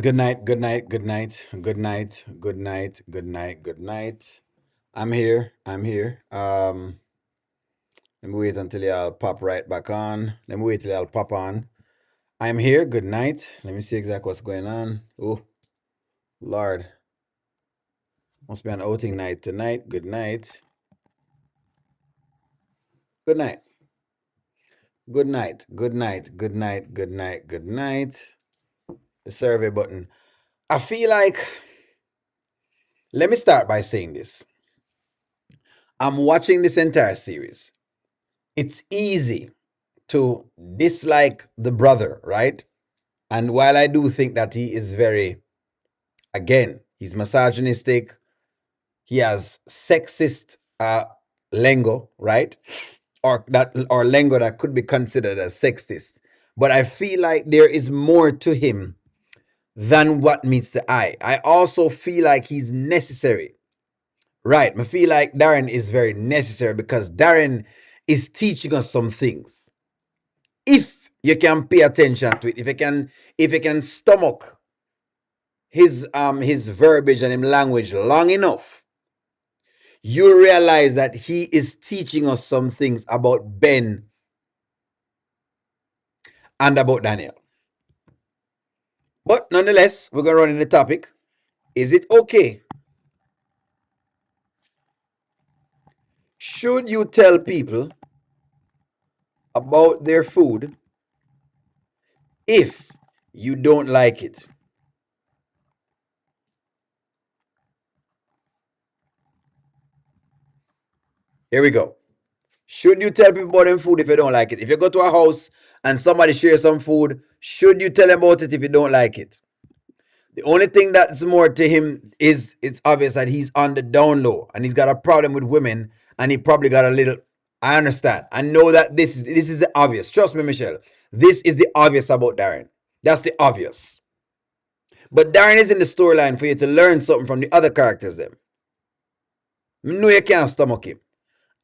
Good night, good night, good night, good night, good night, good night, good night. I'm here. I'm here. Let me wait until y'all pop right back on. Let me wait till y'all pop on. I'm here. Good night. Let me see exactly what's going on. Oh, Lord. Must be an outing night tonight. Good night. Good night. Good night. Good night. Good night. Good night. Good night. The survey button. I feel like, let me start by saying this. I'm watching this entire series. It's easy to dislike the brother, right? And while I do think that he is very, again, he's misogynistic, he has sexist lingo, right? Or lingo that could be considered as sexist. But I feel like there is more to him than what meets the eye. I also feel like he's necessary. Right. I feel like Darren is very necessary because Darren is teaching us some things. If you can pay attention to it, if you can stomach his verbiage and his language long enough, you realize that he is teaching us some things about Ben and about Danielle. But nonetheless, we're gonna run in the topic. Is it okay? Should you tell people about their food if you don't like it? Here we go. Should you tell people about them food if you don't like it? If you go to a house and somebody shares some food, should you tell them about it if you don't like it? The only thing that's more to him is it's obvious that he's on the down low and he's got a problem with women and he probably got a little. I understand. I know that this is the obvious. Trust me, Michelle. This is the obvious about Darren. That's the obvious. But Darren is in the storyline for you to learn something from the other characters. Them. No, you can't stomach him.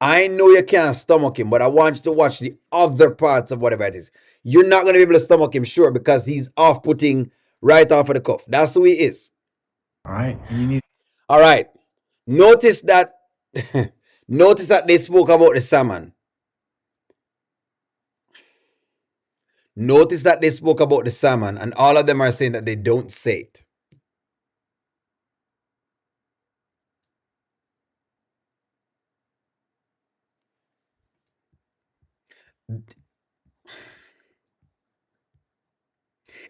I know you can't stomach him, but I want you to watch the other parts of whatever it is. You're not going to be able to stomach him, sure, because he's off putting right off of the cuff. That's who he is. All right. You need. All right. Notice that. Notice that they spoke about the salmon. Notice that they spoke about the salmon, and all of them are saying that they don't say it.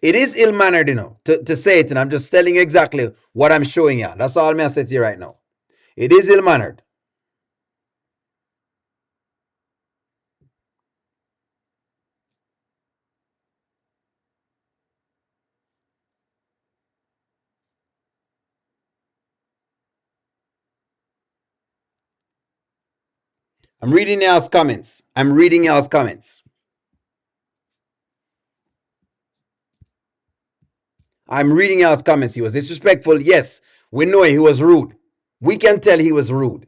It is ill mannered, to say it, and I'm just telling you exactly what I'm showing you. That's all I'm going to say to you right now. It is ill mannered. I'm reading y'all's comments. I'm reading y'all's comments. I'm reading y'all's comments. He was disrespectful. Yes, we know he was rude. We can tell he was rude.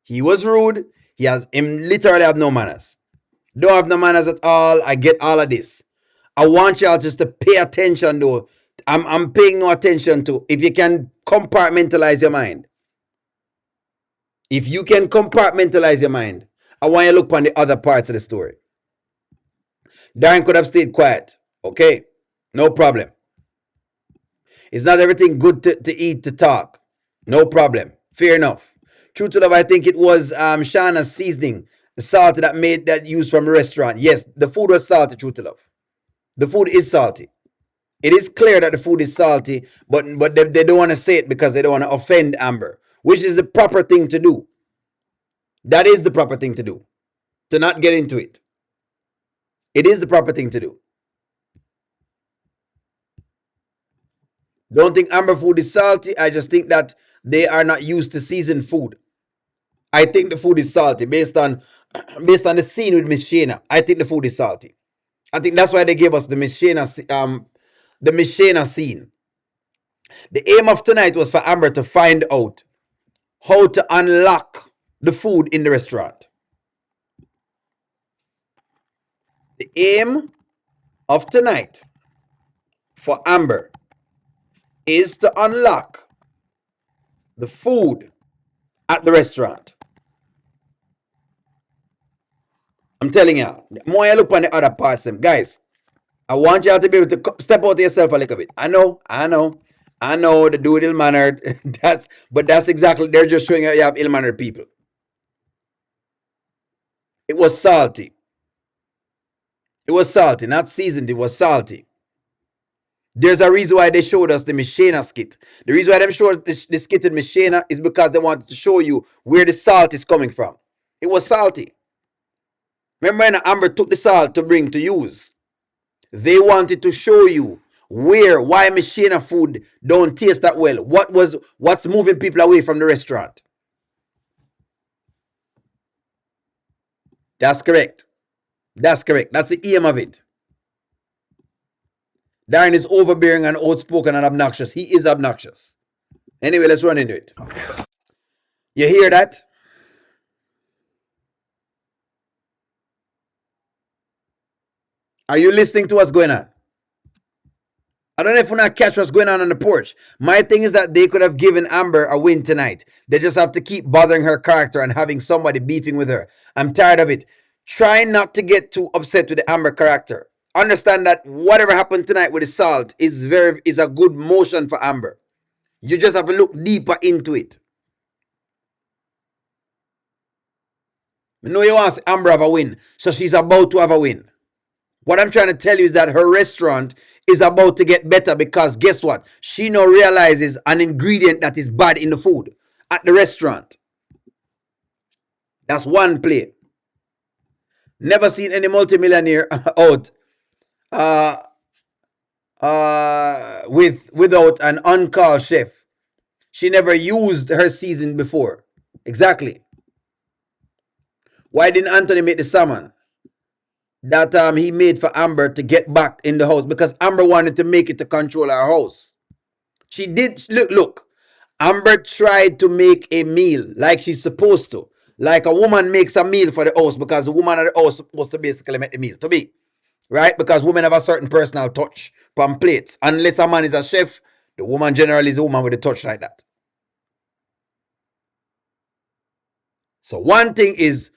He was rude. Him literally have no manners. Don't have no manners at all. I get all of this. I want y'all just to pay attention though. I'm paying no attention to if you can compartmentalize your mind. If you can compartmentalize your mind, I want you to look on the other parts of the story. Darren could have stayed quiet. Okay, no problem. It's not everything good to eat to talk. No problem. Fair enough. True to love, I think it was Shana's seasoning, the salt that made that used from a restaurant. Yes, the food was salty. True to love, the food is salty. It is clear that the food is salty, but they don't want to say it because they don't want to offend Amber, which is the proper thing to do. That is the proper thing to do. To not get into it. It is the proper thing to do. Don't think Amber food is salty. I just think that they are not used to seasoned food. I think the food is salty based on the scene with Miss Shayna. I think the food is salty. I think that's why they gave us the Miss Shayna scene. The aim of tonight was for Amber to find out how to unlock the food in the restaurant. The aim of tonight for Amber is to unlock the food at the restaurant. I'm telling y'all. The more you look on the other parts, them guys, I want y'all to be able to step out of yourself a little bit. I know the do it ill mannered. That's exactly, they're just showing you have ill mannered people. It was salty. It was salty, not seasoned. It was salty. There's a reason why they showed us the Mishena skit. The reason why they showed the skit in Mishena is because they wanted to show you where the salt is coming from. It was salty. Remember when Amber took the salt to bring to use? They wanted to show you why Mishena food don't taste that well. What's moving people away from the restaurant? That's correct. That's correct. That's the aim of it. Darren is overbearing and outspoken and obnoxious. He is obnoxious. Anyway, let's run into it. You hear that? Are you listening to what's going on? I don't know if we're not catch what's going on the porch. My thing is that they could have given Amber a win tonight. They just have to keep bothering her character and having somebody beefing with her. I'm tired of it. Try not to get too upset with the Amber character. Understand that whatever happened tonight with the salt is a good motion for Amber. You just have to look deeper into it. I know you want to see Amber have a win, so she's about to have a win. What I'm trying to tell you is that her restaurant is about to get better because guess what? She now realizes an ingredient that is bad in the food at the restaurant. That's one play. Never seen any multimillionaire out uh, without an on-call chef. She never used her season before. Exactly. Why didn't Anthony make the salmon that he made for Amber to get back in the house? Because Amber wanted to make it to control her house. She did. Look. Amber tried to make a meal like she's supposed to. Like a woman makes a meal for the house because the woman of the house is supposed to basically make the meal. To be. Right? Because women have a certain personal touch from plates. Unless a man is a chef, the woman generally is a woman with a touch like that. So one thing is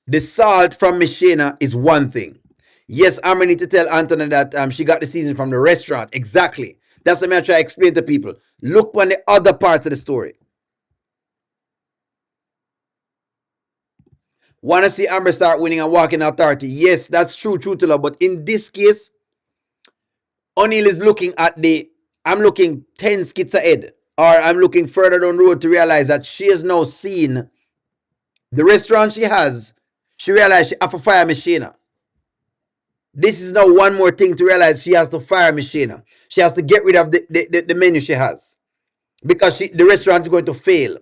the salt from Mishena is one thing. Yes, Amber need to tell Anthony that she got the season from the restaurant. Exactly. That's what I try to explain to people. Look on the other parts of the story. Want to see Amber start winning and walking authority? Yes, that's true to love. But in this case, O'Neill is looking at I'm looking 10 skits ahead. Or I'm looking further down the road to realize that she has now seen the restaurant she has. She realized she have to fire Mishena. This is now one more thing to realize she has to fire Mishena. She has to get rid of the menu she has. Because the restaurant is going to fail.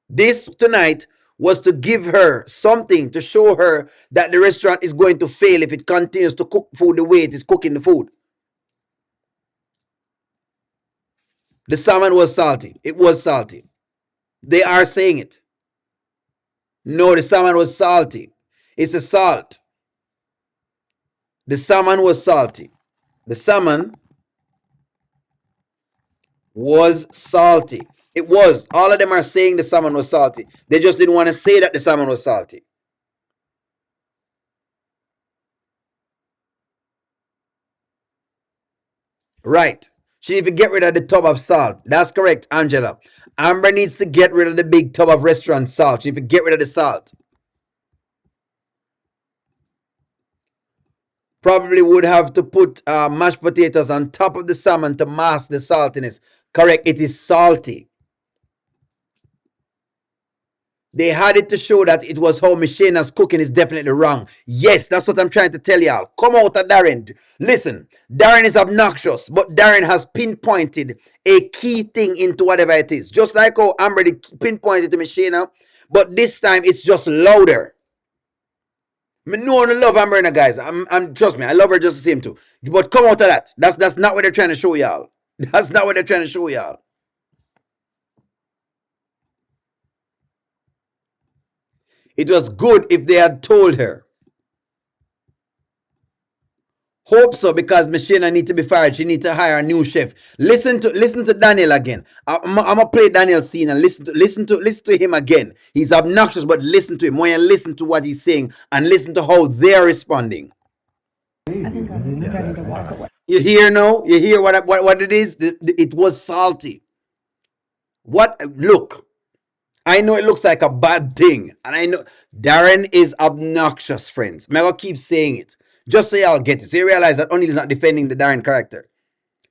This tonight was to give her something to show her that the restaurant is going to fail if it continues to cook food the way it is cooking the food. The salmon was salty. It was salty. They are saying it. No, the salmon was salty. It's a salt. The salmon was salty. The salmon was salty. It was. All of them are saying the salmon was salty. They just didn't want to say that the salmon was salty. Right. She needs to get rid of the tub of salt. That's correct, Angela. Amber needs to get rid of the big tub of restaurant salt. She needs to get rid of the salt. Probably would have to put mashed potatoes on top of the salmon to mask the saltiness. Correct, it is salty. They had it to show that it was how Mishena's cooking is definitely wrong. Yes, that's what I'm trying to tell y'all. Come out of Darren. Listen, Darren is obnoxious, but Darren has pinpointed a key thing into whatever it is. Just like how Amber pinpointed to Mishena, but this time it's just louder. No one love Amber, guys. I'm trust me, I love her just the same too. But come out of that. That's not what they're trying to show y'all. That's not what they're trying to show y'all. It was good if they had told her Hope so, because Michelle need to be fired. She need to hire a new chef. Listen to Daniel again. I'm gonna play Daniel's scene and listen to him again. He's obnoxious, but listen to him. When you listen to what he's saying and listen to how they're responding. I think I'm ready to walk away. You hear now? You hear what it is? It was salty. What? Look, I know it looks like a bad thing, and I know Darren is obnoxious, friends. I'm gonna keep saying it, just so y'all get it. So you realize that O'Neal is not defending the Darren character,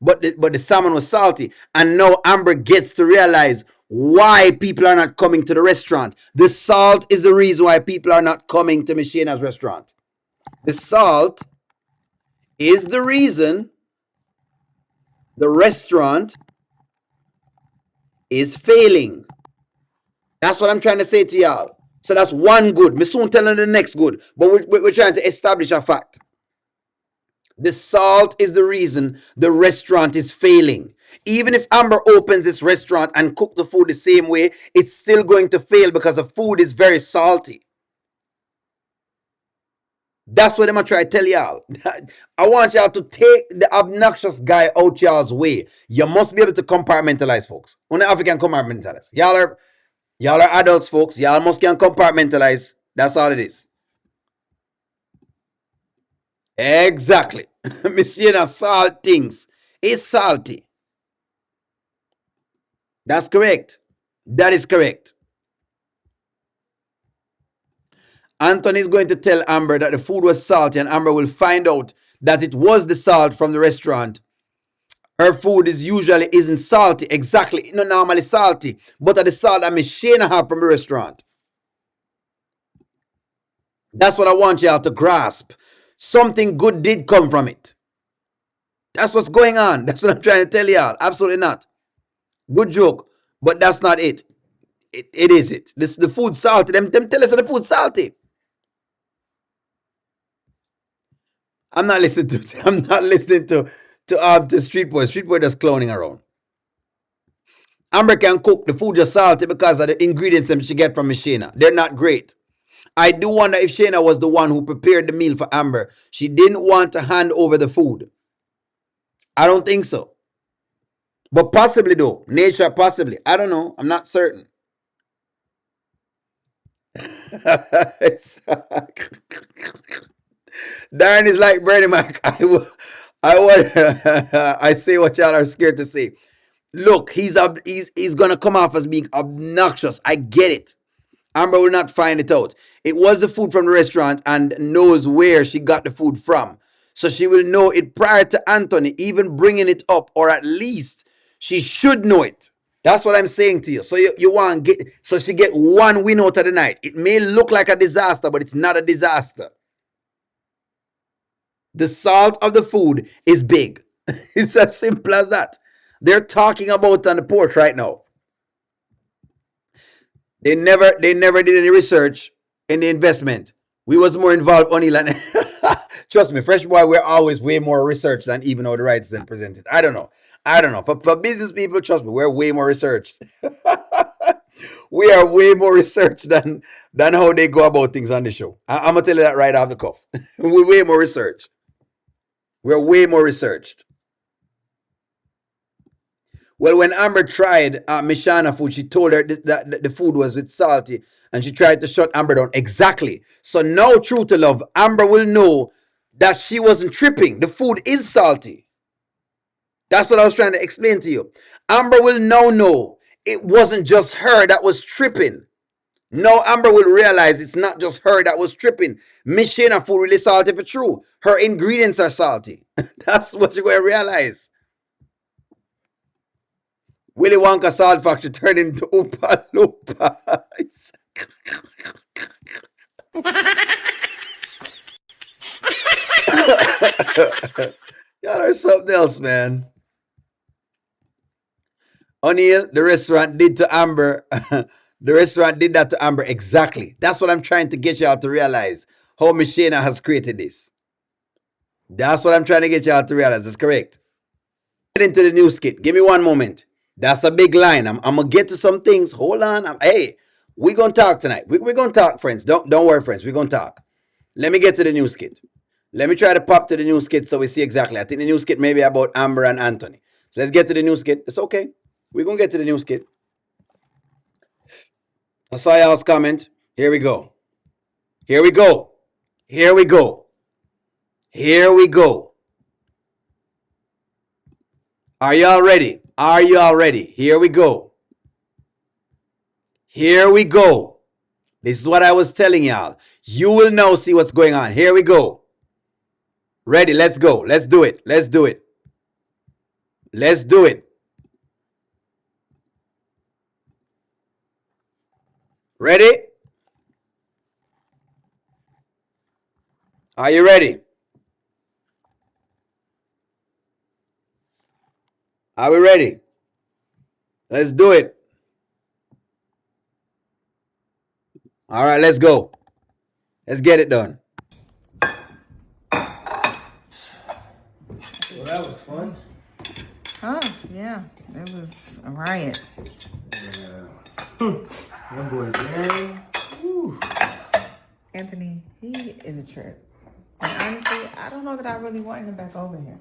but the salmon was salty, and now Amber gets to realize why people are not coming to the restaurant. The salt is the reason why people are not coming to Michina's restaurant. The salt is the reason the restaurant is failing. That's what I'm trying to say to y'all. So that's one good. Me soon telling the next good. But we're trying to establish a fact. The salt is the reason the restaurant is failing. Even if Amber opens this restaurant and cook the food the same way, it's still going to fail because the food is very salty. That's what I'm gonna try to tell y'all. I want y'all to take the obnoxious guy out y'all's way. You must be able to compartmentalize, folks. Only African compartmentalize. Y'all are adults, folks. Y'all must can compartmentalize. That's all it is. Exactly. Monsieur salt things. It's salty. That's correct. That is correct. Anthony is going to tell Amber that the food was salty, and Amber will find out that it was the salt from the restaurant. Her food is usually isn't salty. Exactly. Not normally salty, but the salt that Miss Shayna have from the restaurant. That's what I want y'all to grasp. Something good did come from it. That's what's going on. That's what I'm trying to tell y'all. Absolutely not. Good joke, but that's not it. It is it. This the food salty. Them tell us that the food salty. I'm not listening to. I'm not listening to Street Boy. Street Boy just clowning around. Amber can cook. The food just salty because of the ingredients that she get from Miss Shayna. They're not great. I do wonder if Shayna was the one who prepared the meal for Amber. She didn't want to hand over the food. I don't think so. But possibly though. Nature possibly. I don't know. I'm not certain. Darren is like Bernie Mac. I say what y'all are scared to say. Look, he's gonna come off as being obnoxious. I get it. Amber will not find it out. It was the food from the restaurant and knows where she got the food from. So she will know it prior to Anthony even bringing it up, or at least she should know it. That's what I'm saying to you. So you want get so she get one win out of the night. It may look like a disaster, but it's not a disaster. The salt of the food is big. It's as simple as that. They're talking about it on the porch right now. They never did any research in the investment. We was more involved on Elon. Trust me, Fresh Boy, we're always way more research than even how the rights is presented. I don't know. I don't know. For business people, trust me, we're way more researched. We are way more researched than how they go about things on the show. I'm gonna tell you that right off the cuff. We're way more researched. We're way more researched. Well, when Amber tried Mishana food, she told her that the food was with salty, and she tried to shut Amber down. Exactly. So now, true to love, Amber will know that she wasn't tripping. The food is salty. That's what I was trying to explain to you. Amber will now know it wasn't just her that was tripping. Now Amber will realize it's not just her that was tripping. Miss Shayna food really salty for true. Her ingredients are salty. That's what you're going to realize. Willy Wonka Salt Factory turned into Oompa Loompa. Y'all are something else, man. O'Neal, the restaurant did to Amber. The restaurant did that to Amber exactly. That's what I'm trying to get y'all to realize. How Miss Shayna has created this. That's what I'm trying to get y'all to realize. That's correct. Get into the new skit. Give me one moment. That's a big line. I'm gonna get to some things. Hold on. Hey, we're gonna talk tonight. We're gonna talk, friends. Don't worry, friends. We're gonna talk. Let me get to the new skit. Let me try to pop to the new skit so we see exactly. I think the new skit may be about Amber and Anthony. So let's get to the new skit. It's okay. We're going to get to the new skit. I saw y'all's comment. Here we go. Here we go. Here we go. Here we go. Are y'all ready? Are y'all ready? Here we go. Here we go. This is what I was telling y'all. You will now see what's going on. Here we go. Ready? Let's go. Let's do it. Let's do it. Let's do it. Ready? Are you ready? Are we ready? Let's do it. All right, let's go. Let's get it done. Well, that was fun. Oh, yeah. It was a riot. Yeah. My boy Darren. Whew. Anthony, he is a trip. And honestly, I don't know that I really want him back over here.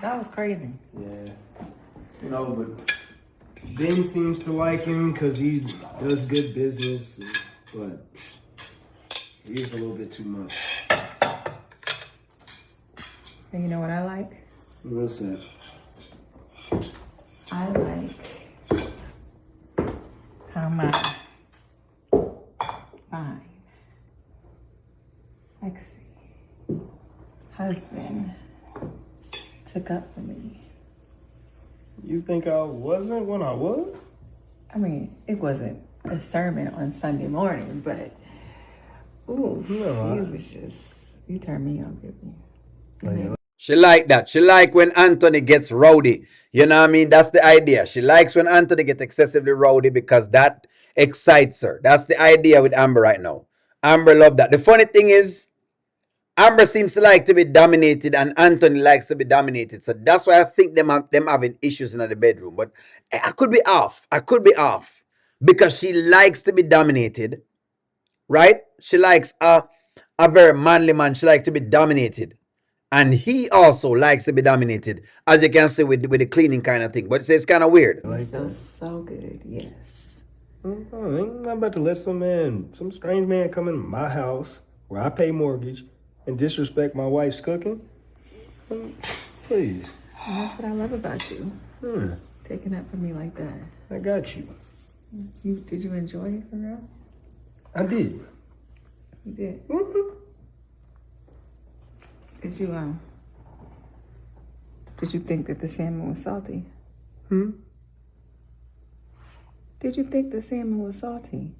That was crazy. Yeah. But Ben seems to like him because he does good business, but he is a little bit too much. And you know what I like? What's that? I like how my fine, sexy husband took up for me. You think I wasn't when I was? I mean, it wasn't a sermon on Sunday morning, but ooh, you turned me on, baby. She like that. She like when Anthony gets rowdy. You know what I mean? That's the idea. She likes when Anthony gets excessively rowdy because that excites her. That's the idea with Amber right now. Amber love that. The funny thing is, Amber seems to like to be dominated and Anthony likes to be dominated. So that's why I think them having issues in the bedroom. But I could be off. I could be off. Because she likes to be dominated. Right? She likes a very manly man. She likes to be dominated. And he also likes to be dominated, as you can see with the cleaning kind of thing. But it's kind of weird. It feels so good, yes. I'm not about to let some strange man come in my house where I pay mortgage and disrespect my wife's cooking. Please. And that's what I love about you. Taking up for me like that. I got you. Did you enjoy it for real? I did. You did. Mm-hmm. Did you think that the salmon was salty? Did you think the salmon was salty?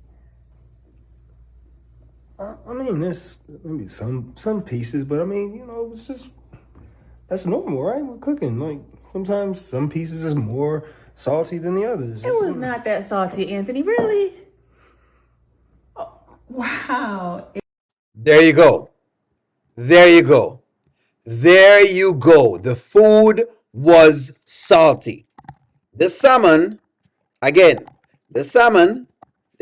I mean, there's maybe some pieces, but I mean, it's just that's normal, right? We're cooking. Like sometimes some pieces is more salty than the others. It was not that salty, Anthony. Really? Oh, wow. There you go. There you go. There you go. The food was salty. The salmon, again, there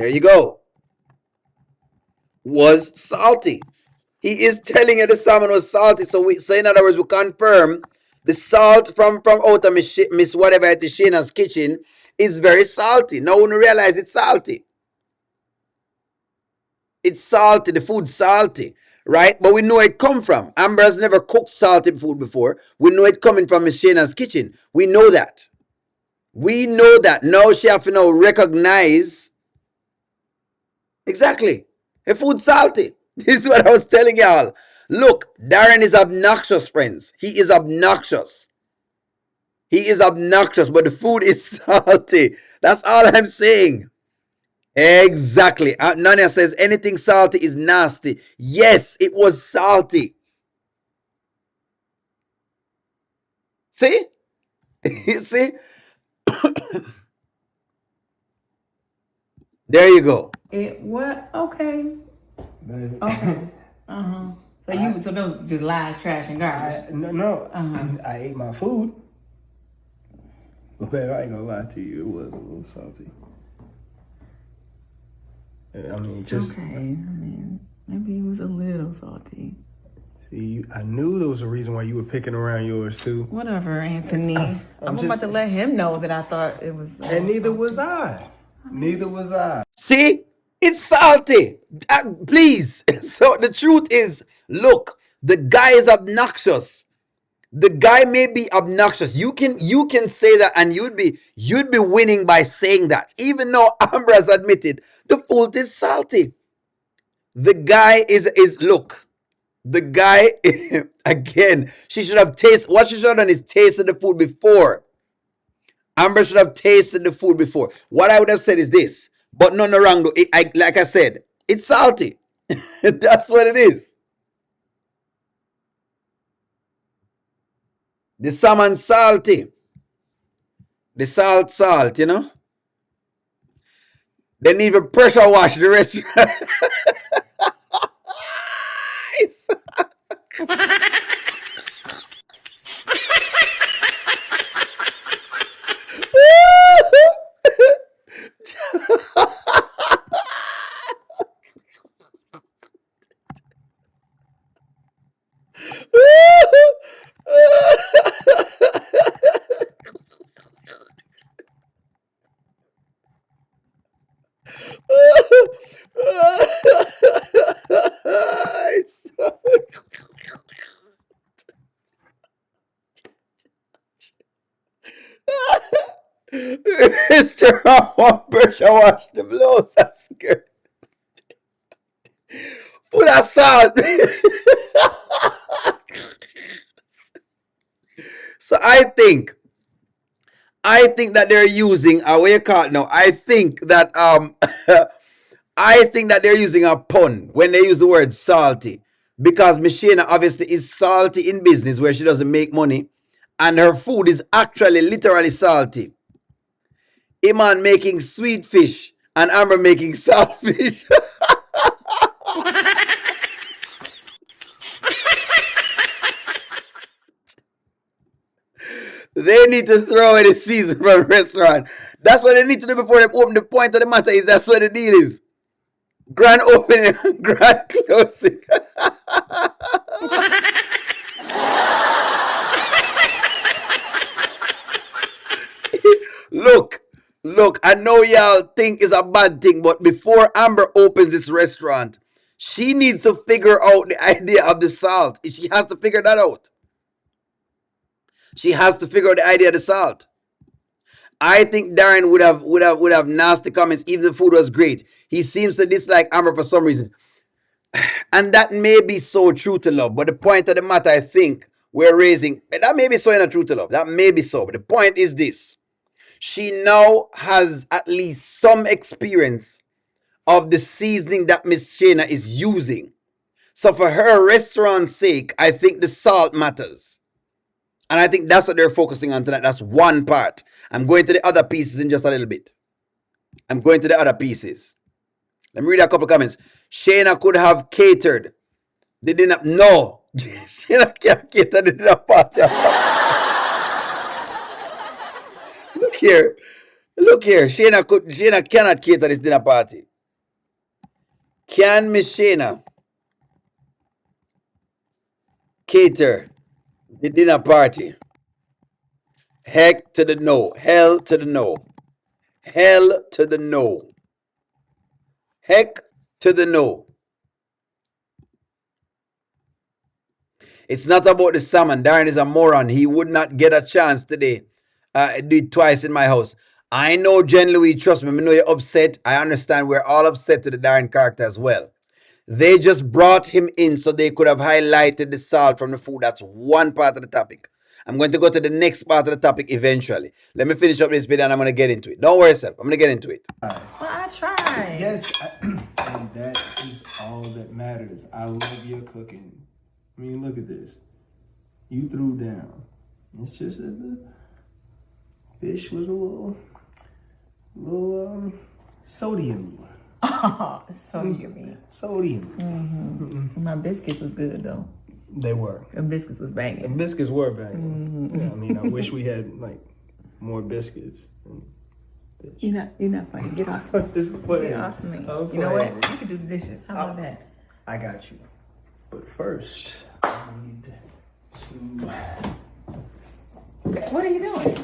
you go, was salty. He is telling you the salmon was salty. So in other words, we confirm the salt from out of Miss whatever it is, Shayna's kitchen is very salty. Now we realize it's salty. It's salty. The food's salty, right? But we know it come from. Amber has never cooked salty food before. We know it coming from Miss Shayna's kitchen. We know that. We know that. Now she have to now recognize exactly. Her food's salty. This is what I was telling y'all. Look, Darren is obnoxious, friends. He is obnoxious. He is obnoxious, but the food is salty. That's all I'm saying. Exactly. Nanya says anything salty is nasty. Yes, it was salty. See? You see? There you go. It what? Okay. Okay. So those just lies, trash, and garbage. I ate my food. But babe, I ain't gonna lie to you, it was a little salty. I mean, just... Okay, I mean, maybe it was a little salty. See, I knew there was a reason why you were picking around yours too. Whatever, Anthony. I'm about to let him know that I thought it was. And neither was I. Neither was I. See? It's salty. Please. So the truth is, look, the guy is obnoxious. The guy may be obnoxious. You can say that and you'd be winning by saying that. Even though Amber has admitted the food is salty. The guy is look. The guy again, she should have tasted what she should have done is tasted the food before. Amber should have tasted the food before. What I would have said is this, but none wrong though. Like I said, it's salty. That's what it is. The salmon salty. The salt, you know. They need to pressure wash the restaurant. Mr. Pressure wash the blows. That's good. Full of salt. So I think that they're using a way you call it now. I think that I think that they're using a pun when they use the word salty. Because Michelle obviously is salty in business where she doesn't make money. And her food is actually literally salty. Iman making sweet fish and Amber making salt fish. They need to throw in a season from a restaurant. That's what they need to do before they open. The point of the matter is that's what the deal is. Grand opening, grand closing. Look, I know y'all think it's a bad thing, but before Amber opens this restaurant, she needs to figure out the idea of the salt. She has to figure that out. She has to figure out the idea of the salt. I think Darren would have nasty comments even if the food was great. He seems to dislike Amber for some reason. And that may be so true to love. But the point of the matter, I think, we're raising, that may be so in a true to love. That may be so. But the point is this. She now has at least some experience of the seasoning that Miss Shayna is using. So for her restaurant's sake, I think the salt matters. And I think that's what they're focusing on tonight. That's one part. I'm going to the other pieces in just a little bit. I'm going to the other pieces. Let me read a couple of comments. Shayna could have catered. They didn't. No. Shayna can't cater the dinner party. Look here. Shayna cannot cater this dinner party. Can Miss Shayna cater the dinner party? Heck to the no. Hell to the no. Hell to the no. Heck to the no. It's not about the salmon. Darren is a moron. He would not get a chance today. Do it twice in my house. I know Jen Louis, trust me, I know you're upset. I understand we're all upset to the Darren character as well. They just brought him in so they could have highlighted the salt from the food. That's one part of the topic. I'm going to go to the next part of the topic eventually. Let me finish up this video and I'm going to get into it. Don't worry yourself. I'm going to get into it. Well, I tried. Yes, and that is all that matters. I love your cooking. I mean, look at this. You threw down. It's just that the fish was a little sodium. Oh, sodium. Sodium. Mm-hmm. My biscuits was good though. They were. The biscuits was banging. The biscuits were banging. Mm-hmm. Yeah, I mean, I wish we had like more biscuits. You're not funny. Get off. Get off me. You know what? You can do the dishes. How about that? I got you. But first, need to. What are you doing?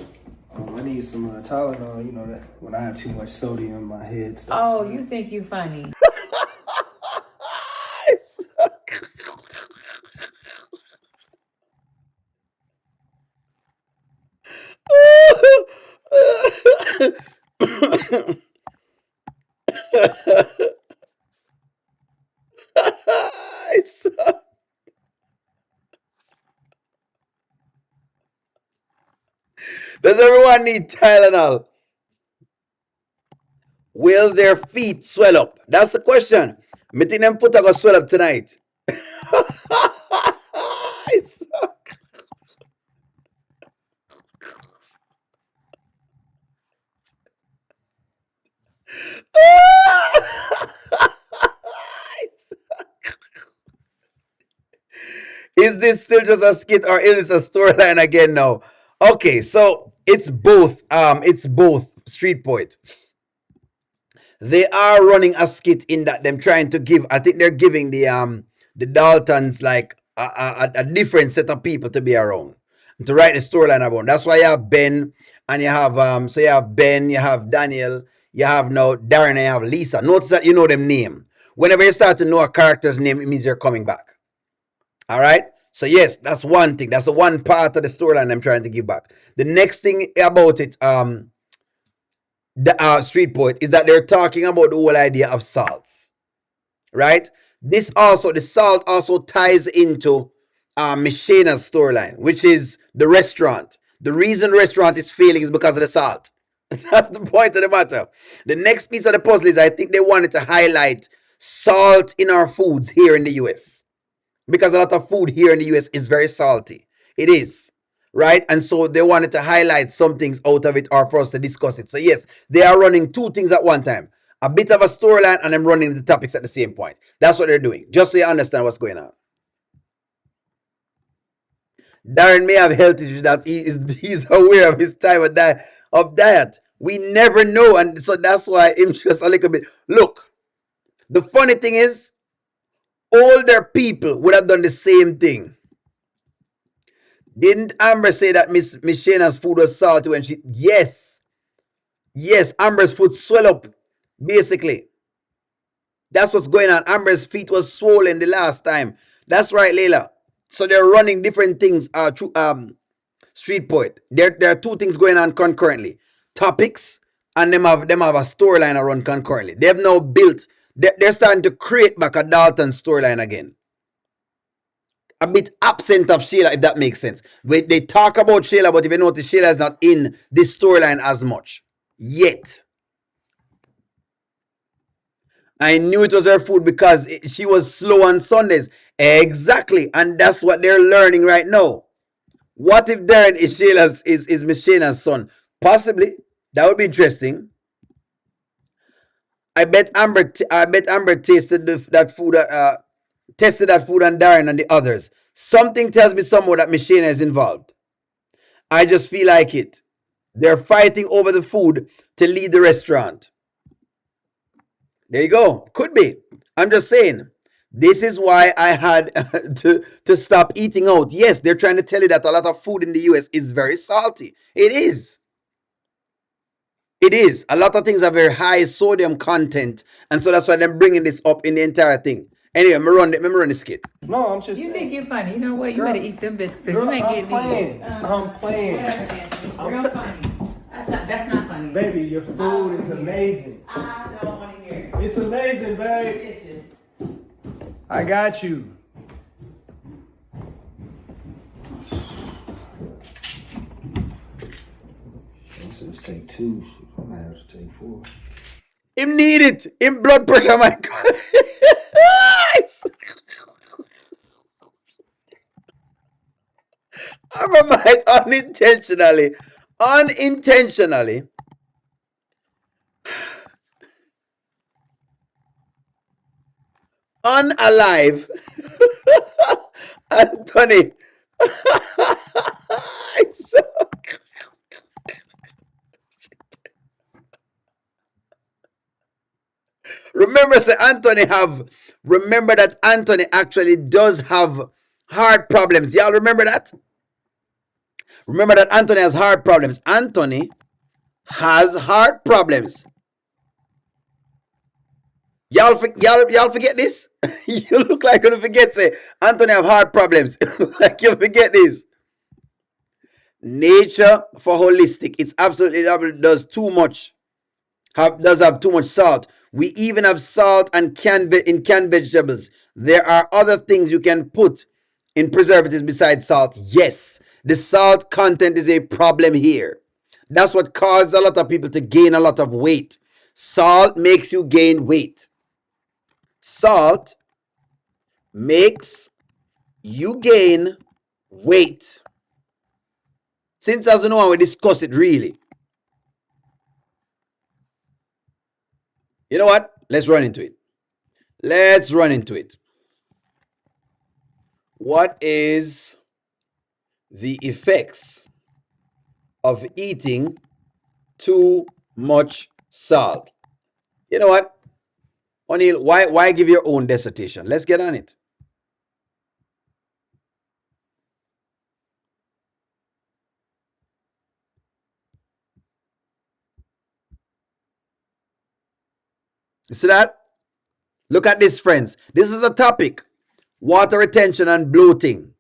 I need some Tylenol. You know that when I have too much sodium, my head starts. Oh, you think you funny? Does everyone need Tylenol? Will their feet swell up? That's the question. Me think them foot are gonna swell up tonight. Is this still just a skit or is this a storyline again now? Okay, so it's both. It's both Street Poet. They are running a skit in that them trying to give. I think they're giving the Daltons like a different set of people to be around to write the storyline about. That's why you have Ben and you have so you have Ben, you have Daniel, you have now Darren, and you have Lesa. Notice that you know them name. Whenever you start to know a character's name, it means they're coming back. All right. So yes, that's one thing. That's the one part of the storyline I'm trying to give back. The next thing about it, the Street Poet, is that they're talking about the whole idea of salts, right? This also, the salt also ties into Mishena's storyline, which is the restaurant. The reason the restaurant is failing is because of the salt. That's the point of the matter. The next piece of the puzzle is I think they wanted to highlight salt in our foods here in the US, because a lot of food here in the US is very salty. It is. Right? And so they wanted to highlight some things out of it or for us to discuss it. So, yes, they are running two things at one time, a bit of a storyline and I'm running the topics at the same point. That's what they're doing, just so you understand what's going on. Darren may have health issues that he's aware of his time of diet. We never know. And so that's why I'm just a little bit. Look, the funny thing is, older people would have done the same thing. Didn't Amber say that Miss Shayna's food was salty when she? Yes, yes. Amber's foot swell up. Basically, that's what's going on. Amber's feet was swollen the last time. That's right, Layla. So they're running different things. Street Poet. There are two things going on concurrently: topics, and them have a storyline run concurrently. They've now built. They're starting to create back a Dalton storyline again. A bit absent of Sheila, if that makes sense. They talk about Sheila, but if you notice, Sheila is not in this storyline as much yet. I knew it was her food because she was slow on Sundays. Exactly, and that's what they're learning right now. What if Darren is Miss Shayna's son? Possibly. That would be interesting. I bet Amber tasted that food. Tested that food on Darren and the others. Something tells me somewhere that Miss Shayna is involved. I just feel like it. They're fighting over the food to lead the restaurant. There you go. Could be. I'm just saying. This is why I had to stop eating out. Yes, they're trying to tell you that a lot of food in the US is very salty. It is. It is. A lot of things are very high sodium content. And so that's why they're bringing this up in the entire thing. Anyway, me run the skit. No, I'm just. You saying. think you're funny? You know what? You Girl, better eat them biscuits. Girl, You ain't I'm getting playing. these. I'm playing. Real funny. That's not funny. Baby, your food is amazing. I don't want to hear it. It's amazing, babe. Delicious. I got you. It says take two. I might have to take four. Him need it. Him blood pressure, my God. I might unintentionally, unalive, Anthony. Remember, say Anthony have. Remember that Anthony actually does have Heart problems. Y'all remember that? Remember that Anthony has heart problems. Anthony has heart problems. Y'all forget this? You look like you forget, say, Anthony have heart problems. Like you forget this. Nature for holistic. It's absolutely does too much. Does have too much salt. We even have salt and in canned vegetables. There are other things you can put in preservatives besides salt. Yes, the salt content is a problem here. That's what caused a lot of people to gain a lot of weight. Salt makes you gain weight. Salt makes you gain weight. Since as you know, we discuss it really. You know what? Let's run into it. Let's run into it. What is the effects of eating too much salt? You know what? O'Neill, why give your own dissertation? Let's get on it. You see that? Look at this, friends. This is a topic. Water retention and bloating.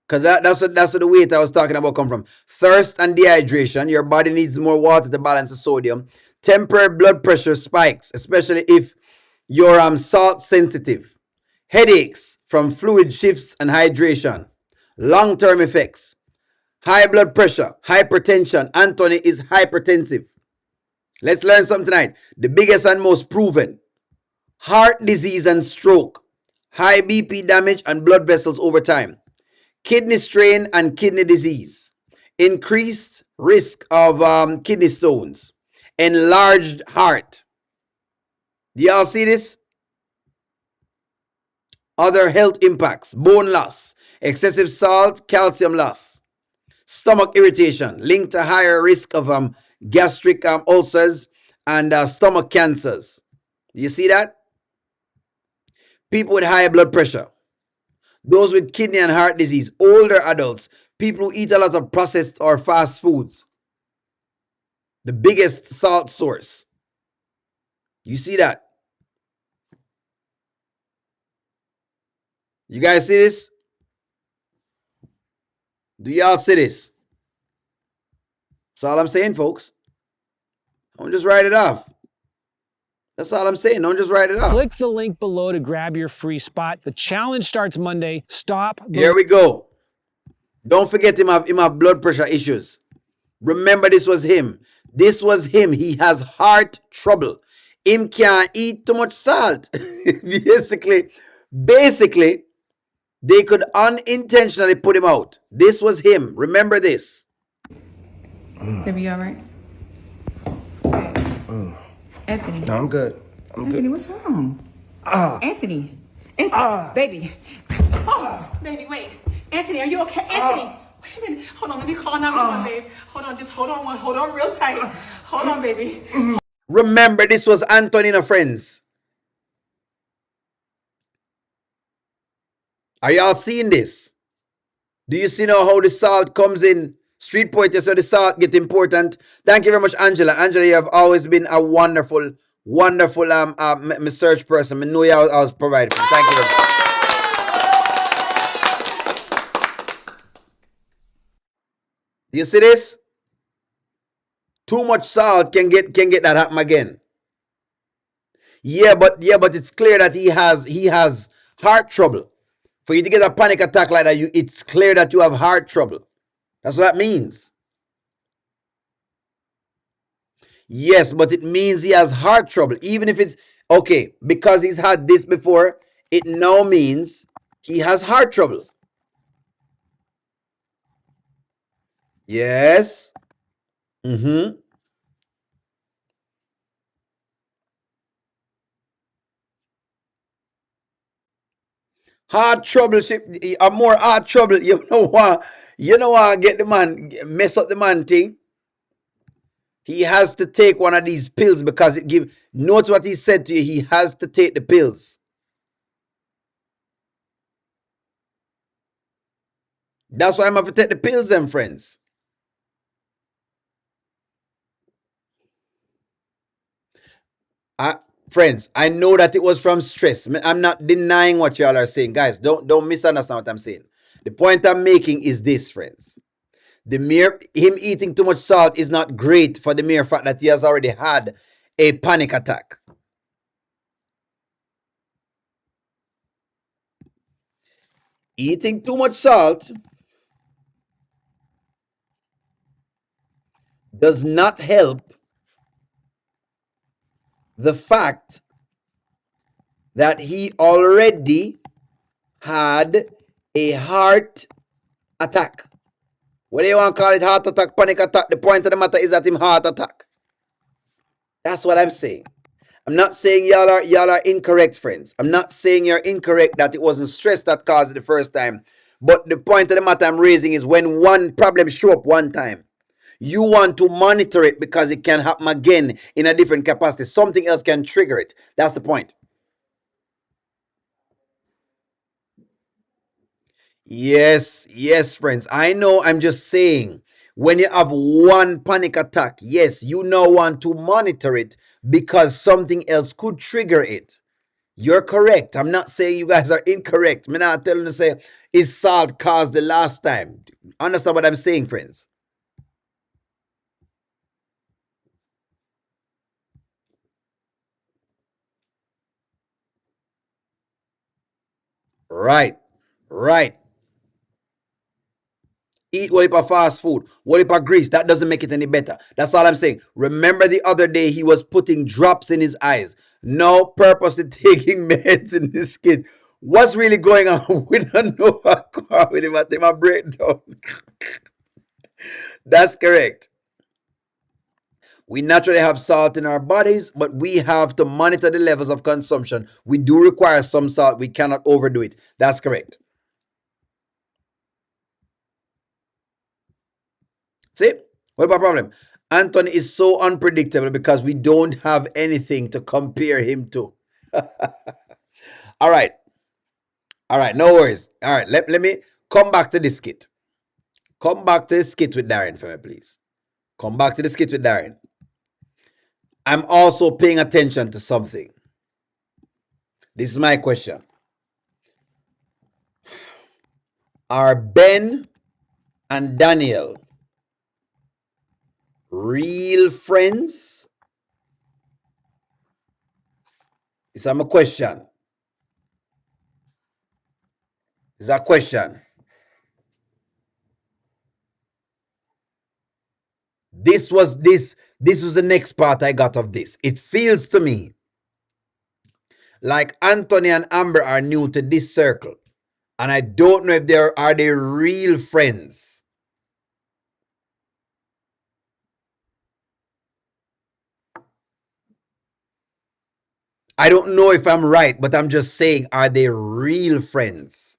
Because that's what the weight I was talking about come from. Thirst and dehydration. Your body needs more water to balance the sodium. Temporary blood pressure spikes, especially if you're salt sensitive. Headaches from fluid shifts and hydration. Long-term effects. High blood pressure, hypertension. Anthony is hypertensive. Let's learn something tonight. The biggest and most proven. Heart disease and stroke. High BP damage and blood vessels over time. Kidney strain and kidney disease. Increased risk of kidney stones. Enlarged heart. Do y'all see this? Other health impacts. Bone loss. Excessive salt, calcium loss. Stomach irritation linked to higher risk of gastric ulcers and stomach cancers. Do you see that? People with high blood pressure. Those with kidney and heart disease. Older adults. People who eat a lot of processed or fast foods. The biggest salt source. You see that? You guys see this? Do y'all see this? That's all I'm saying, folks. Don't just write it off. That's all I'm saying. Don't just write it off. Click the link below to grab your free spot. The challenge starts Monday. Stop. Here we go. Don't forget him have blood pressure issues. Remember, this was him. This was him. He has heart trouble. Him can't eat too much salt. basically, they could unintentionally put him out. This was him. Remember this. Baby, you all right? Anthony. No, I'm good. Anthony, what's wrong? Anthony. Baby. Oh, baby, wait. Anthony, are you okay? Anthony. Wait a minute. Hold on. Let me call 911, babe. Hold on. Just hold on. Hold on real tight. Hold on, baby. Remember, this was Antonina, friends. Are y'all seeing this? Do you see now how the salt comes in? Street poetry, so the salt get important. Thank you very much, Angela. Angela, you have always been a wonderful research person. I know you always provided for. Thank you very much. Do you see this? Too much salt can get that happen again. Yeah, but it's clear that he has heart trouble. For you to get a panic attack like that, it's clear that you have heart trouble. That's what that means. Yes, but it means he has heart trouble. Even if it's okay, because he's had this before, it now means he has heart trouble. Yes. Heart trouble, more heart trouble. You know what? Get the man, mess up the man thing. He has to take one of these pills because it give. Note what he said to you. He has to take the pills. That's why I'm going to take the pills, them friends. I, friends, I know that it was from stress. I'm not denying what y'all are saying. Guys, don't misunderstand what I'm saying. The point I'm making is this, friends. The mere him eating too much salt is not great for the mere fact that he has already had a panic attack. Eating too much salt does not help the fact that he already had a heart attack. Whether you want to call it heart attack, panic attack, the point of the matter is that him heart attack. That's what I'm saying. I'm not saying y'all are incorrect, friends. I'm not saying you're incorrect that it wasn't stress that caused it the first time. But the point of the matter I'm raising is when one problem show up one time, you want to monitor it because it can happen again in a different capacity. Something else can trigger it. That's the point. Yes, yes, friends. I know. I'm just saying. When you have one panic attack, yes, you now want to monitor it because something else could trigger it. You're correct. I'm not saying you guys are incorrect. I'm not telling you to say, is salt caused the last time? Understand what I'm saying, friends? Right. Right. Eat what of fast food, what of grease. That doesn't make it any better. That's all I'm saying. Remember the other day he was putting drops in his eyes. No purposely taking meds in his skin. What's really going on? We don't know what's going on with him. I think my breakdown. That's correct. We naturally have salt in our bodies, but we have to monitor the levels of consumption. We do require some salt. We cannot overdo it. That's correct. See? What about problem? Anthony is so unpredictable because we don't have anything to compare him to. All right. All right. No worries. All right. Let me come back to this skit. Come back to the skit with Darren for me, please. Come back to the skit with Darren. I'm also paying attention to something. This is my question. Are Ben and Danielle real friends? It's a question. It's a question. This was the next part I got of this. It feels to me like Anthony and Amber are new to this circle. And I don't know if they real friends. I don't know if I'm right, but I'm just saying, are they real friends?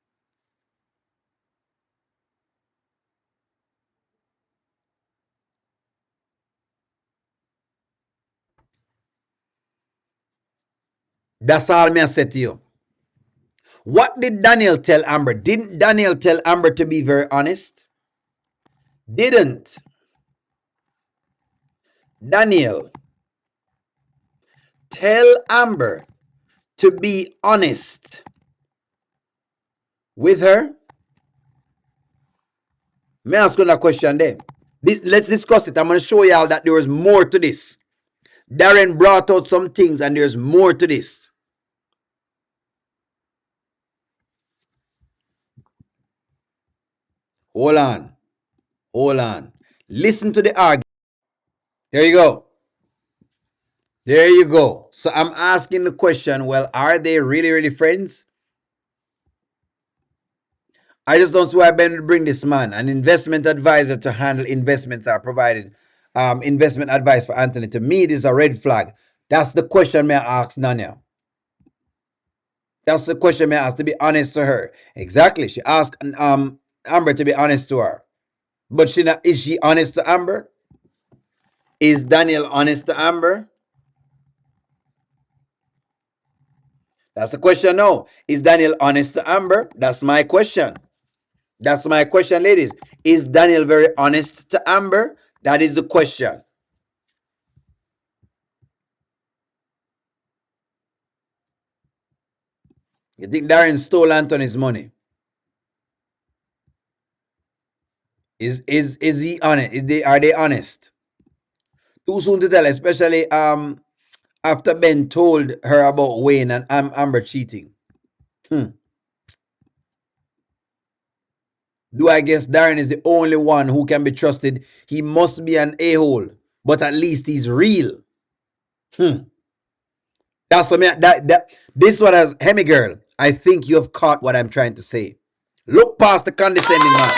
That's all me I said to you. What did Daniel tell Amber? Didn't Daniel tell Amber to be very honest? Didn't Daniel tell Amber to be honest with her? May I ask you that question there? Let's discuss it. I'm going to show y'all that there is more to this. Darren brought out some things and there's more to this. Hold on. Hold on. Listen to the argument. There you go. There you go. So I'm asking the question, well, are they really, really friends? I just don't see why Ben would bring this man, an investment advisor to handle investments are provided. Investment advice for Anthony. To me, this is a red flag. That's the question may I ask Daniel. That's the question may I ask to be honest to her. Exactly. She asked Amber to be honest to her. But is she honest to Amber? Is Daniel honest to Amber? That's the question. No. Is Daniel honest to Amber? That's my question. That's my question, ladies. Is Daniel very honest to Amber? That is the question. You think Darren stole Anthony's money? Is he honest? Are they honest? Too soon to tell, especially after Ben told her about Wayne and Amber cheating. Hmm. Do I guess Darren is the only one who can be trusted? He must be an a-hole, but at least he's real. Hmm. That's what me. This is what as Hemi girl. I think you have caught what I'm trying to say. Look past the condescending man.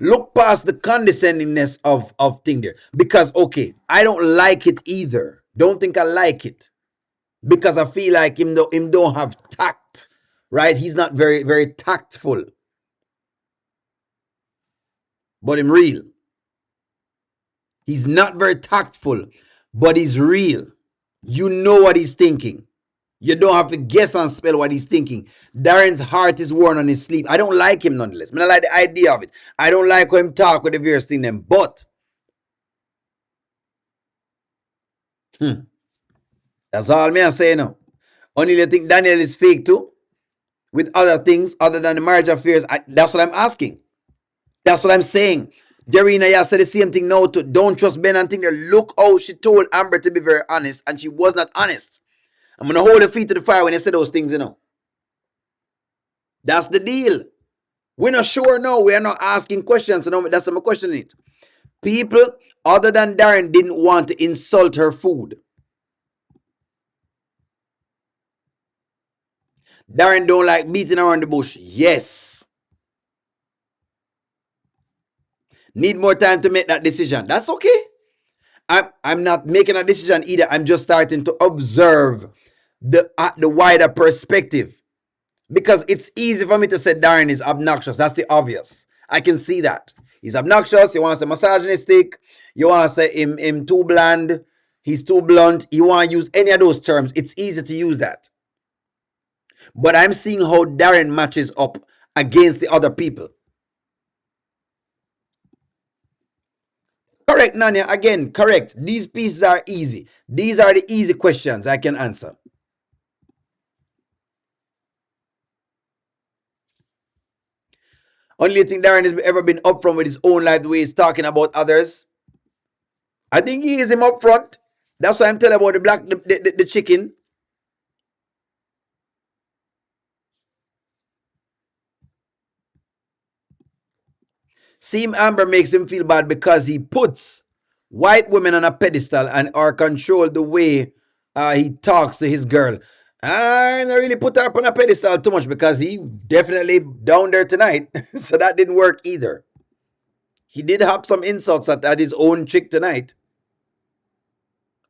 Look past the condescendingness of thing there. Because okay, I don't like it either. Don't think I like it. Because I feel like him don't have tact. Right? He's not very, very tactful. But him real. He's not very tactful, but he's real. You know what he's thinking. You don't have to guess and spell what he's thinking. Darren's heart is worn on his sleeve. I don't like him nonetheless. I don't like the idea of it. I don't like how him talk with the various thing them. But that's all me I say now. Only you think Daniel is fake too? With other things other than the marriage affairs. That's what I'm asking. That's what I'm saying. Darina, you said the same thing now too. Don't trust Ben and think that look how she told Amber to be very honest and she was not honest. I'm going to hold her feet to the fire when you say those things, you know. That's the deal. We're not sure now. We are not asking questions. So that's what I'm questioning it. People other than Darren didn't want to insult her food. Darren don't like beating around the bush. Yes. Need more time to make that decision. That's okay. I'm not making a decision either. I'm just starting to observe the wider perspective. Because it's easy for me to say Darren is obnoxious. That's the obvious. I can see that. He's obnoxious. You want to say misogynistic. You want to say him too bland. He's too blunt. You want to use any of those terms. It's easy to use that. But I'm seeing how Darren matches up against the other people. Correct, Nanya. Again, correct. These pieces are easy. These are the easy questions I can answer. Only thing Darren has ever been upfront with his own life, the way he's talking about others. I think he is him upfront. That's why I'm telling about the chicken. Seem Amber makes him feel bad because he puts white women on a pedestal and or control the way he talks to his girl. I don't really put her up on a pedestal too much because he definitely down there tonight. So that didn't work either. He did have some insults at his own chick tonight.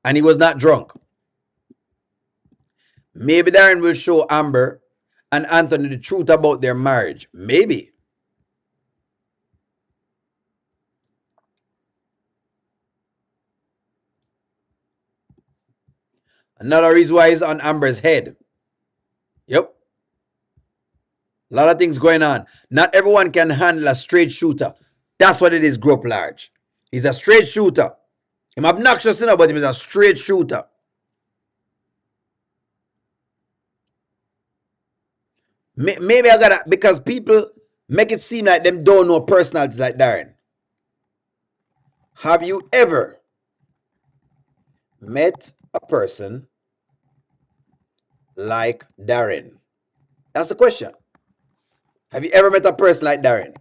And he was not drunk. Maybe Darren will show Amber and Anthony the truth about their marriage. Maybe. Another reason why he's on Amber's head. Yep. A lot of things going on. Not everyone can handle a straight shooter. That's what it is, grow up large. He's a straight shooter. He's obnoxious enough, but he's a straight shooter. Maybe I gotta, because people make it seem like them don't know personalities like Darren. Have you ever met a person like Darren? That's the question. Have you ever met a person like Darren?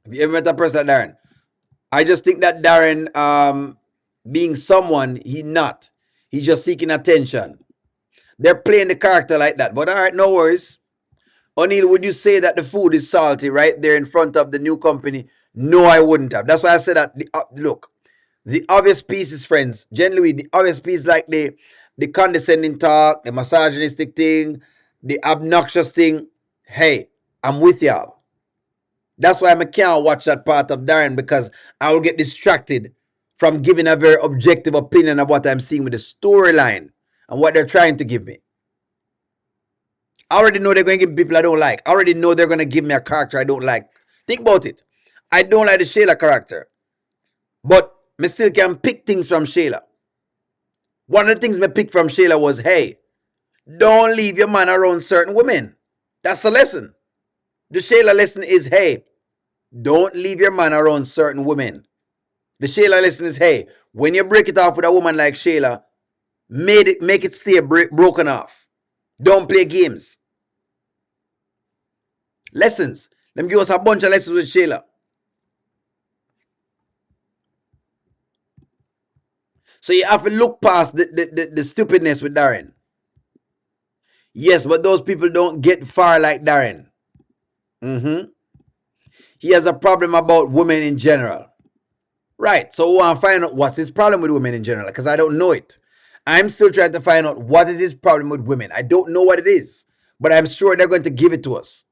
Have you ever met a person like Darren? I just think that Darren, being someone he not, he's just seeking attention. They're playing the character like that. But all right, no worries. O'Neill, would you say that the food is salty right there in front of the new company? No, I wouldn't have. That's why I said that. Look, the obvious pieces, friends. Generally, the obvious piece like the condescending talk, the misogynistic thing, the obnoxious thing. Hey, I'm with y'all. That's why I can't watch that part of Darren because I will get distracted from giving a very objective opinion of what I'm seeing with the storyline. and what they're trying to give me. I already know they're going to give me people I don't like. I already know they're going to give me a character I don't like. Think about it. I don't like the Shayla character, but me still can pick things from Shayla. One of the things me picked from Shayla was, hey, don't leave your man around certain women. That's the lesson. The Shayla lesson is, hey, don't leave your man around certain women. The Shayla lesson is, hey, when you break it off with a woman like Shayla, make it stay broken off. Don't play games. Lessons. Them give us a bunch of lessons with Shayla. So you have to look past the stupidness with Darren. Yes, but those people don't get far like Darren. He has a problem about women in general. Right. So we want to find out what's his problem with women in general, because I don't know it. I'm still trying to find out what is his problem with women. I don't know what it is, but I'm sure they're going to give it to us.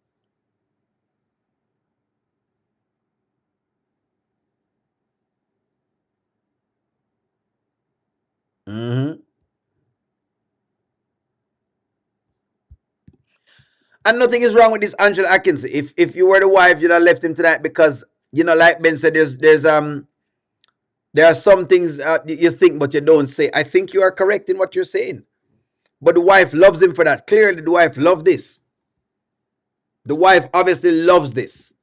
And nothing is wrong with this Angela Atkins. If you were the wife, you'd have left him tonight because, like Ben said, there are some things you think but you don't say. I think you are correct in what you're saying. But the wife loves him for that. Clearly, the wife loves this. The wife obviously loves this.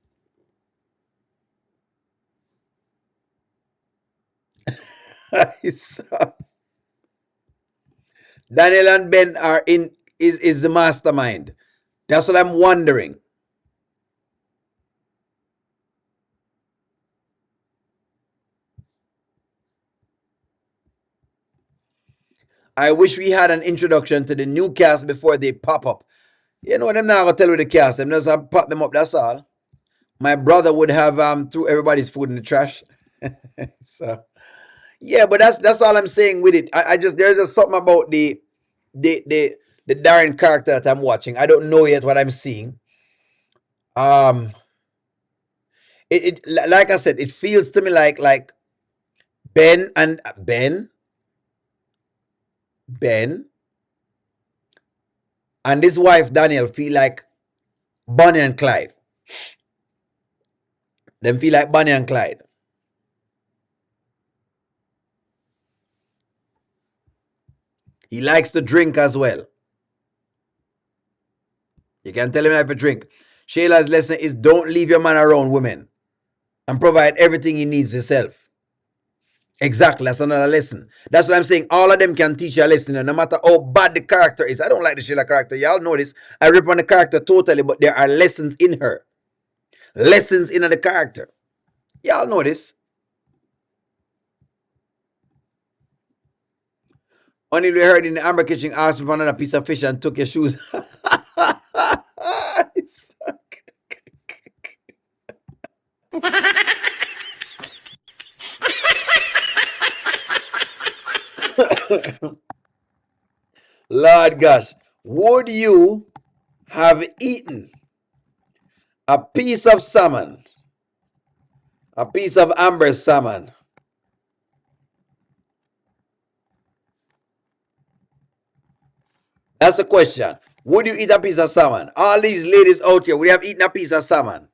Daniel and Ben are is the mastermind. That's what I'm wondering. I wish we had an introduction to the new cast before they pop up. You know what I'm not gonna tell you the cast. I'm just pop them up, that's all. My brother would have threw everybody's food in the trash. So yeah, but that's all I'm saying with it. I just there's just something about the Darren character that I'm watching. I don't know yet what I'm seeing. Um it like I said, it feels to me like Ben and Ben and his wife Danielle feel like Bonnie and Clyde. Them feel like Bonnie and Clyde. He likes to drink as well. You can tell him how to drink. Shayla's lesson is don't leave your man around women and provide everything he needs himself. Exactly, that's another lesson. That's what I'm saying. All of them can teach you a lesson, and no matter how bad the character is. I don't like the Shayla character. Y'all know this. I rip on the character totally, but there are lessons in her. Lessons in the character. Y'all know this. Only we heard in the Amber kitchen asked for another piece of fish and took your shoes. Lord gosh, would you have eaten a piece of salmon, a piece of amber salmon? That's the question. Would you eat a piece of salmon? All these ladies out here, would you have eaten a piece of salmon?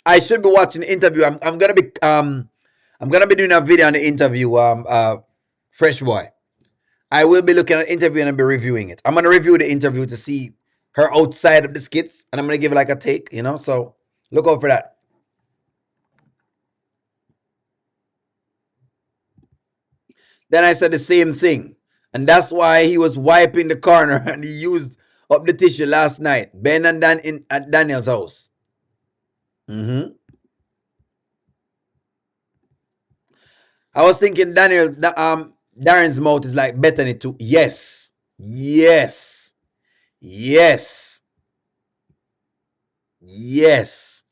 I should be watching the interview. I'm gonna be doing a video on the interview. Fresh boy. I will be looking at the interview and I'll be reviewing it. I'm gonna review the interview to see her outside of the skits, and I'm gonna give it like a take. So look out for that. Then I said the same thing, and that's why he was wiping the corner and he used up the tissue last night. Ben and Dan at Daniel's house. I was thinking Darren's mouth is like Bethany too. Yes. Yes. Yes. Yes.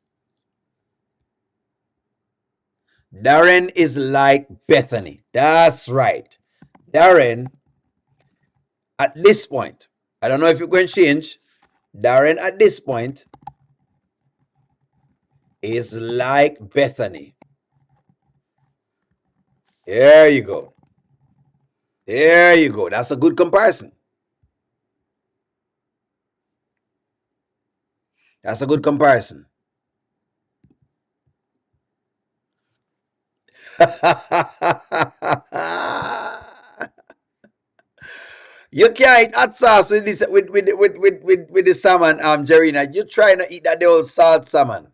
Darren is like Bethany. That's right. Darren, at this point, I don't know if you're going to change. Darren, at this point, is like Bethany. There you go. There you go. That's a good comparison. That's a good comparison. You can't eat hot sauce with this with the salmon, Jarina. You try to eat that the old salt salmon.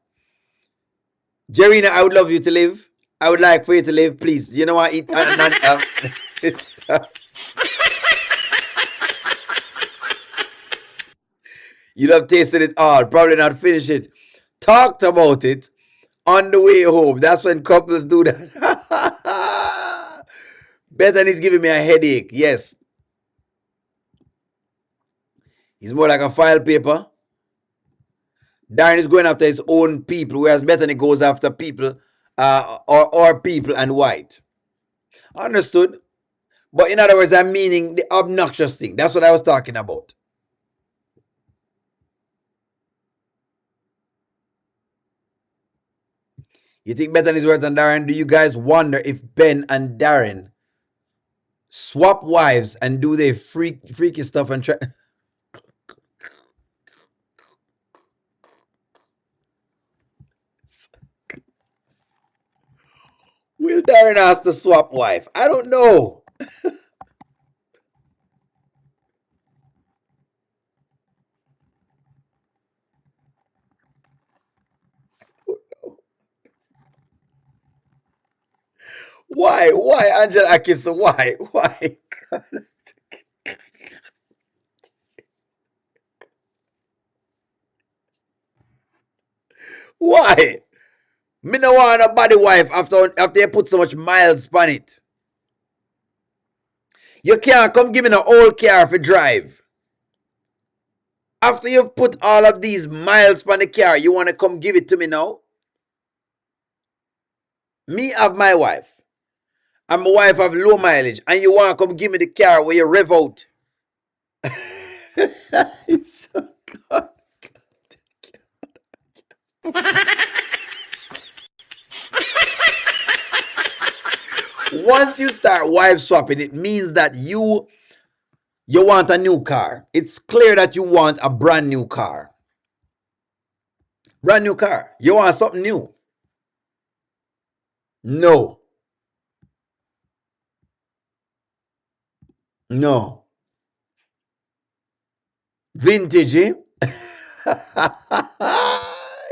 Jarina, I would love you to live. I would like for you to live, please. You know what? Eat you'd have tasted it all, probably not finished it. Talked about it on the way home. That's when couples do that. Bethany's giving me a headache. Yes. He's more like a file paper. Darren is going after his own people, whereas Bethany goes after people, or people and white. Understood? But in other words, I'm meaning the obnoxious thing. That's what I was talking about. You think Bethany's worse than Darren? Do you guys wonder if Ben and Darren swap wives and do their freaky stuff and try? Will Darren ask to swap wife? I don't know. Why? Why, Angela Atkinson? Why? Why? Why? Me no want a body wife after you put so much miles on it. You can't come give me an old car for drive. After you've put all of these miles on the car, you want to come give it to me now? Me have my wife. And my wife have low mileage. And you want to come give me the car where you rev out. It's so God. Once you start wife swapping, it means that you want a new car. It's clear that you want a brand new car. Brand new car. You want something new. No. No. Vintage, eh?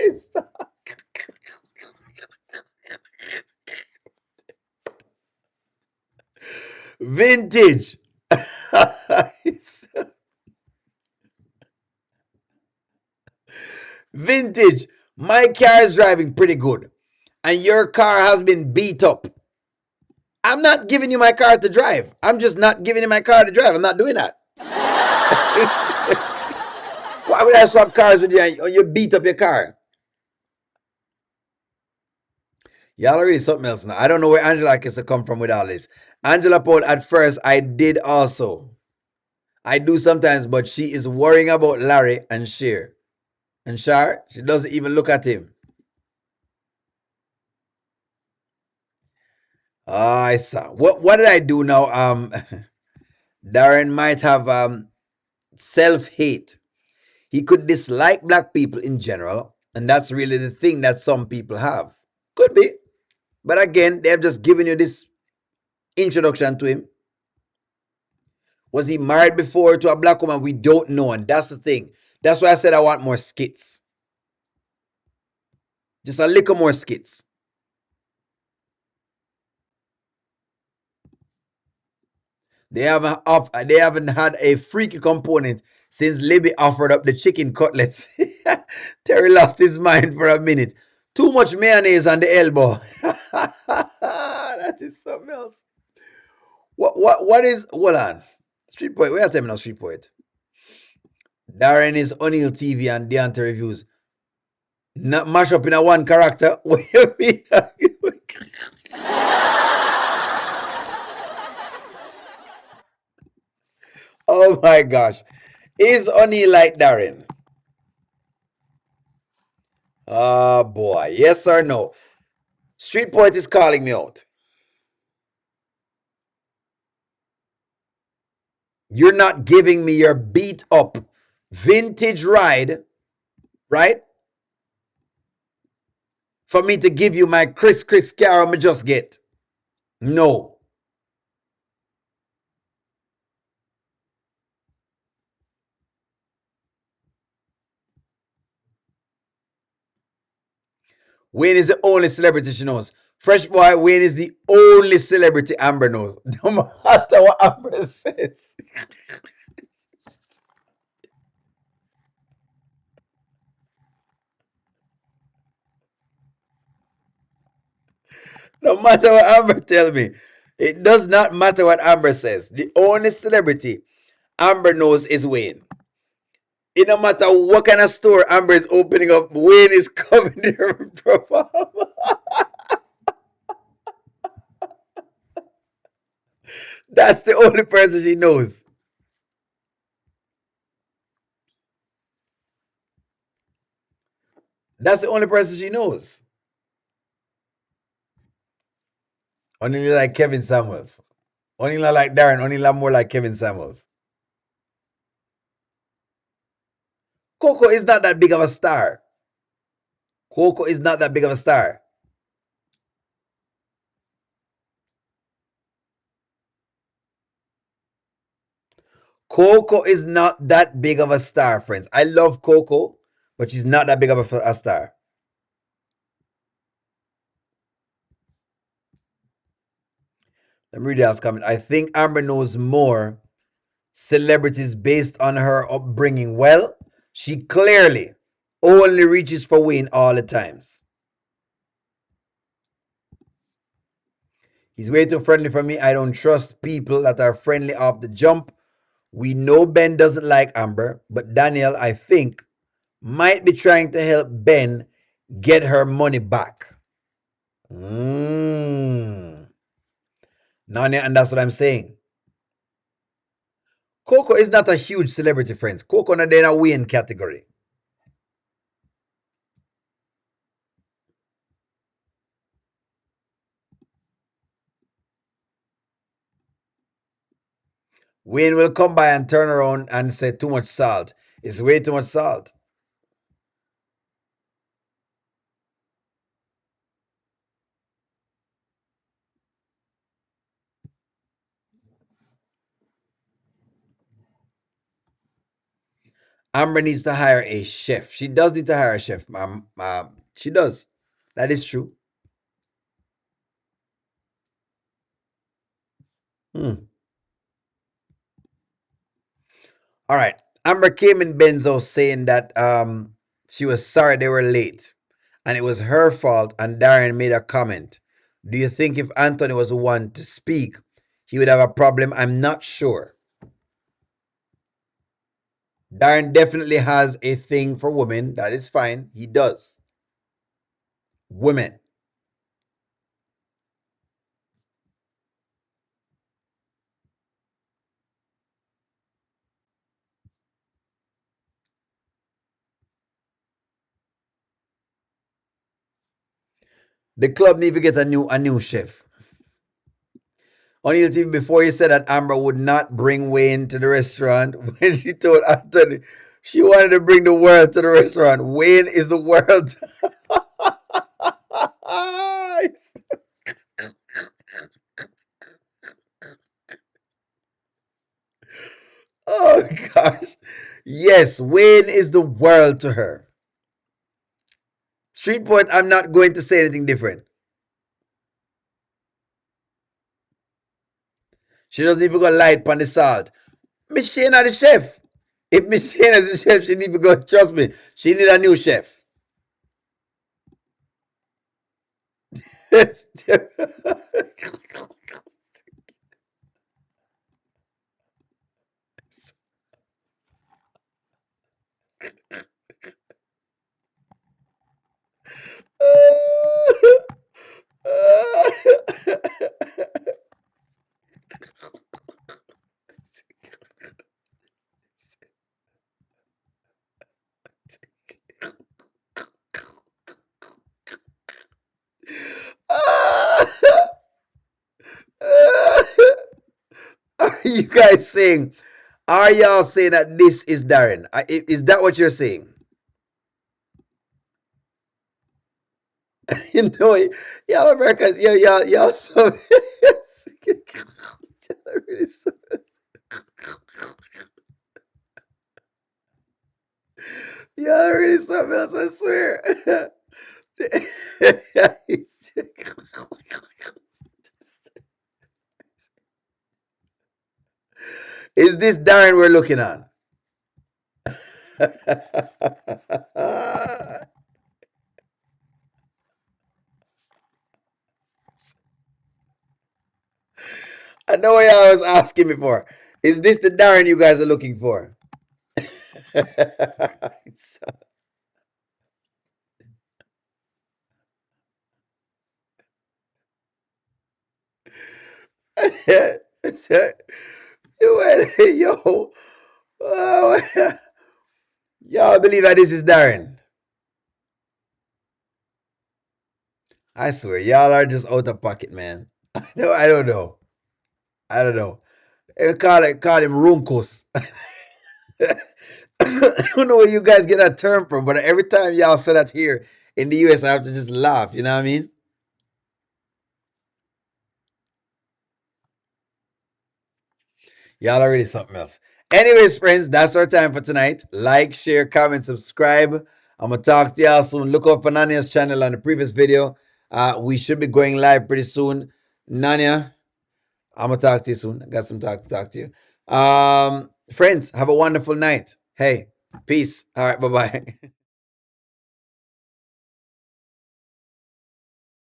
It's vintage. It's vintage. My car is driving pretty good. And your car has been beat up. I'm not giving you my car to drive. I'm just not giving you my car to drive. I'm not doing that. Why would I swap cars with you and you beat up your car? Y'all already something else now. I don't know where Angela gets to come from with all this. Angela Paul, at first, I did also. I do sometimes, but she is worrying about Larry and Cher. And Cher, she doesn't even look at him. I saw. What did I do now? Darren might have self-hate. He could dislike black people in general, and that's really the thing that some people have. Could be. But again, they've just given you this introduction to him. Was he married before to a black woman? We don't know, and that's the thing. That's why I said I want more skits. Just a little more skits. They haven't had a freaky component since Libby offered up the chicken cutlets. Terry lost his mind for a minute. Too much mayonnaise on the elbow. That is something else. What is, hold on. Street Poet, where are you now, Street Poet? Darren is O'Neill TV and Deontay Reviews. Not mash up in a one character. What you mean? Oh my gosh. Is O'Neill like Darren? Oh boy. Yes or no? Street Poet is calling me out. You're not giving me your beat up vintage ride, right? For me to give you my Chris car I just get. No. Wayne is the only celebrity she knows. Fresh boy, Wayne is the only celebrity Amber knows. No matter what Amber says. No matter what Amber tell me. It does not matter what Amber says. The only celebrity Amber knows is Wayne. It no matter what kind of store Amber is opening up, Wayne is coming there and perform. That's the only person she knows. That's the only person she knows. Only like Kevin Samuels. Only like Darren. Only more like Kevin Samuels. Coco is not that big of a star. Coco is not that big of a star. Coco is not that big of a star, friends. I love Coco, but she's not that big of a star. Let me read the last comment. I think Amber knows more celebrities based on her upbringing. Well, she clearly only reaches for Wayne all the times. He's way too friendly for me. I don't trust people that are friendly off the jump. We know Ben doesn't like Amber, but Danielle, I think, might be trying to help Ben get her money back. Nanya, and that's what I'm saying. Coco is not a huge celebrity, friends. Coco not in a Wayne category. Wayne will come by and turn around and say too much salt. It's way too much salt. Amber needs to hire a chef. She does need to hire a chef, ma'am. She does. That is true. All right. Amber came in Benzo saying that she was sorry they were late and it was her fault, and Darren made a comment. Do you think if Anthony was the one to speak, he would have a problem? I'm not sure. Darren definitely has a thing for women. That is fine. He does. Women. The club need to get a new chef. On your TV before you said that Amber would not bring Wayne to the restaurant when she told Anthony she wanted to bring the world to the restaurant. Wayne is the world. Oh gosh. Yes, Wayne is the world to her. Street Point, I'm not going to say anything different. She doesn't even go light on the salt. Miss Shane are the chef. If Miss Shane is the chef, she need to go. Trust me, she need a new chef. Are you guys saying Are y'all saying that this is Darren? Is that what you're saying? You know, y'all Americans, y'all so y'all really so, y'all really something else, I swear. Is this Darren we're looking on? I know what y'all was asking me for. Is this the Darren you guys are looking for? Yo, oh, y'all believe that this is Darren? I swear, y'all are just out of pocket, man. I don't know. I don't know. They call him Runkus. I don't know where you guys get that term from, but every time y'all say that here in the US, I have to just laugh. You know what I mean? Y'all are really something else. Anyways, friends, that's our time for tonight. Like, share, comment, subscribe. I'm gonna talk to y'all soon. Look up for Nanya's channel on the previous video. We should be going live pretty soon. Nanya, I'm gonna talk to you soon. I got some talk to talk to you. Friends, have a wonderful night. Hey, peace. All right, bye bye.